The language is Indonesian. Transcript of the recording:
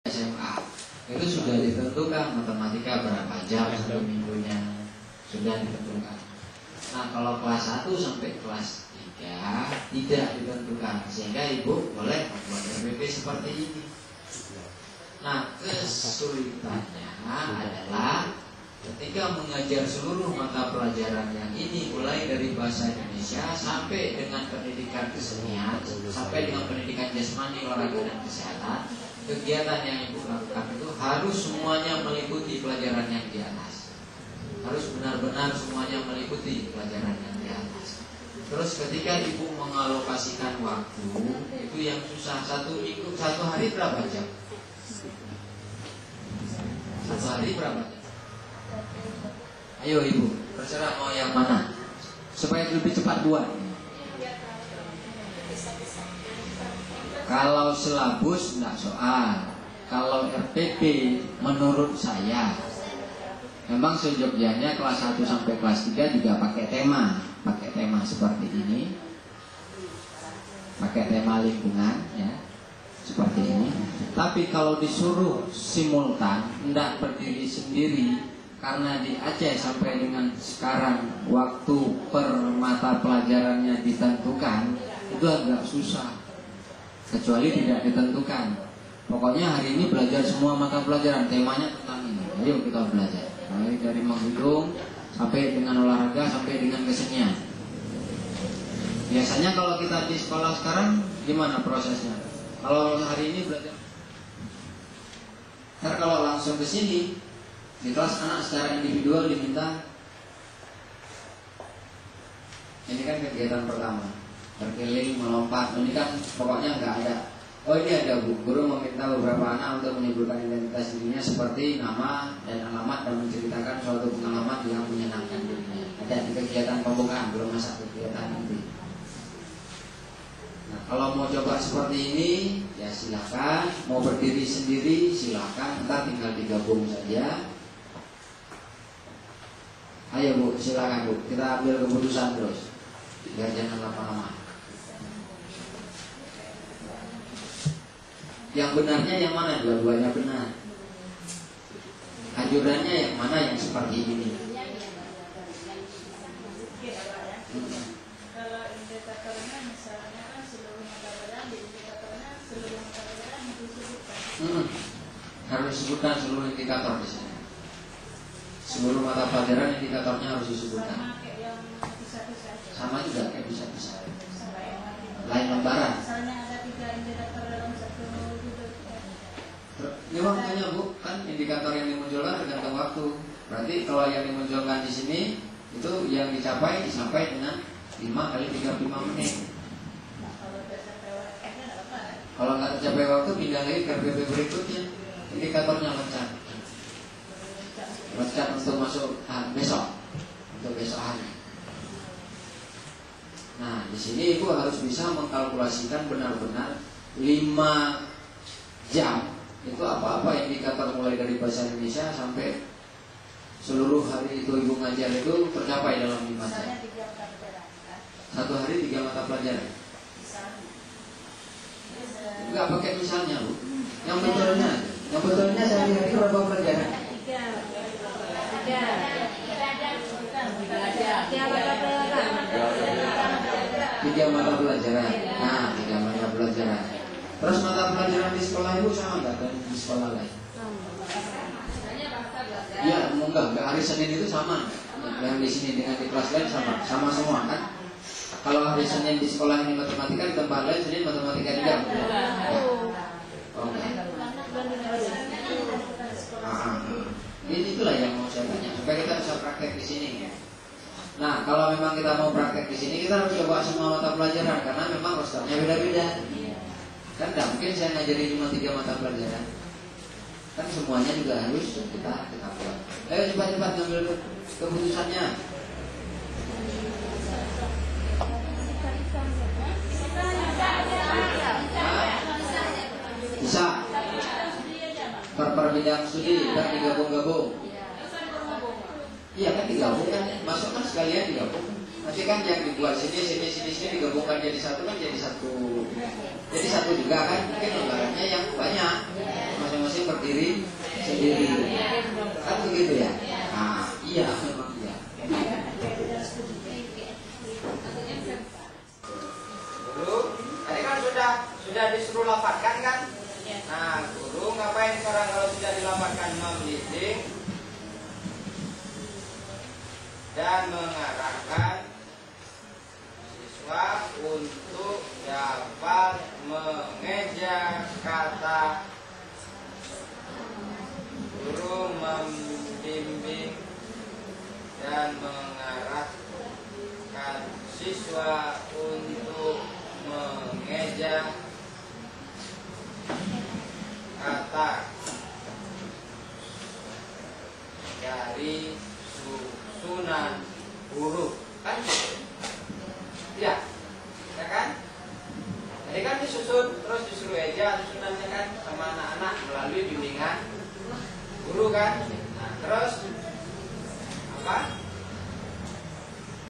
SMA itu sudah ditentukan matematika berapa jam satu minggunya, sudah ditentukan. Nah kalau kelas 1 sampai kelas 3 tidak ditentukan, sehingga ibu boleh membuat RPP seperti ini. Nah kesulitannya adalah ketika mengajar seluruh mata pelajaran yang ini, mulai dari bahasa Indonesia sampai dengan pendidikan kesenian, sampai dengan pendidikan jasmani, olahraga dan kesehatan, kegiatan yang ibu lakukan itu harus semuanya meliputi pelajaran yang di atas. Harus benar-benar semuanya meliputi pelajaran yang di atas. Terus ketika ibu mengalokasikan waktu, itu yang susah. Satu hari berapa jam? Satu hari berapa jam? Ayo ibu, terserah mau yang mana, supaya lebih cepat buat. Kalau silabus enggak soal. Kalau RPP menurut saya memang sejogjanya kelas 1 sampai kelas 3 juga pakai tema seperti ini. Pakai tema lingkungan ya. Seperti ini. Tapi kalau disuruh simultan, enggak berdiri sendiri, karena di Aceh sampai dengan sekarang waktu per mata pelajarannya ditentukan, itu agak susah. Kecuali tidak ditentukan. Pokoknya hari ini belajar semua mata pelajaran, temanya tentang ini. Ayo kita belajar. Mulai dari menghidung sampai dengan olahraga sampai dengan kesenian. Biasanya kalau kita di sekolah sekarang gimana prosesnya? Kalau hari ini belajar, ntar kalau langsung ke sini di kelas anak secara individual diminta, ini kan kegiatan pertama, berkeliling, melompat. Ini kan pokoknya nggak ada. Oh ini ada bu, guru meminta beberapa anak untuk menyebutkan identitas dirinya seperti nama dan alamat dan menceritakan suatu pengalaman yang menyenangkan dirinya. Ada di kegiatan pembukaan, belum masuk kegiatan inti. Nah kalau mau coba seperti ini, ya silakan. Mau berdiri sendiri, silakan. Ntar tinggal digabung saja. Ayo bu, silakan bu. Kita ambil keputusan terus. Biar jangan lama-lama. Yang benarnya yang mana? Dua-duanya benar. Anjurannya yang mana yang seperti ini? Kalau indikatornya misalnya kan seluruh mata pelajaran, di indikatornya seluruh mata pelajaran disebutkan. Harus disebutkan seluruh indikator di sini. Seluruh mata pelajaran indikatornya harus disebutkan. Sama kayak yang bisa-bisa aja. Sama juga kayak bisa-bisa. Lain lembaran. Misalnya ada 3 indikator dalam satu judul. Ini makanya bu, kan indikator yang dimunculkan tergantung waktu. Berarti kalau yang dimunculkan di sini itu yang dicapai sampai dengan 5 kali 35 menit. Kalau nggak tercapai waktu, pindah lagi ke RPP berikutnya. Indikatornya loncat. Loncat untuk masuk besok, untuk besok hari. Nah, di sini ibu harus bisa mengkalkulasikan benar-benar 5 jam itu apa-apa indikator mulai dari bahasa Indonesia sampai seluruh hari itu ibu ngajar itu tercapai dalam 5 jam. Satu hari 3 mata pelajaran. Enggak pakai misalnya bu. Yang betulnya sehari-hari berapa pelajaran? 3 mata pelajaran. Nah, 3 mata pelajaran. Terus mata pelajaran di sekolah ibu sama nggak dengan di sekolah lain? Ya, enggak. Hari Senin itu sama. Yang di sini dengan di kelas lain sama semua kan? Kalau hari Senin di sekolah ini matematika, di tempat lain Senin matematika juga. Oke. Ini itulah yang mau saya tanya supaya kita bisa praktek di sini. Nah, kalau memang kita mau praktek di sini, kita harus coba semua mata pelajaran karena memang rosternya beda-beda. Kan tidak mungkin saya ngajari cuma 3 mata pelajaran. Kan semuanya juga harus kita buat. Ayo cepat-cepat ngambil keputusannya. Bisa. Per bidang studi kan digabung-gabung. Iya kan digabung kan, masuk kan sekalian digabung. Nanti kan yang dibuat sini digabungkan jadi satu kan jadi satu juga kan. Mungkin lembarannya yang banyak, masing-masing diri sendiri. Kan begitu ya? Nah, iya memang iya. Guru, tadi kan sudah disuruh lafadzkan kan? Nah, guru ngapain sekarang kalau sudah dilafadzkan? Membimbing dan mengarahkan siswa untuk dapat mengeja kata. Guru membimbing dan mengarahkan siswa untuk mengeja kata dari susunan huruf, kan? Ya, ya kan? Jadi kan disusun terus disuruh eja susunannya kan sama anak-anak melalui bimbingan guru kan? Nah, terus apa?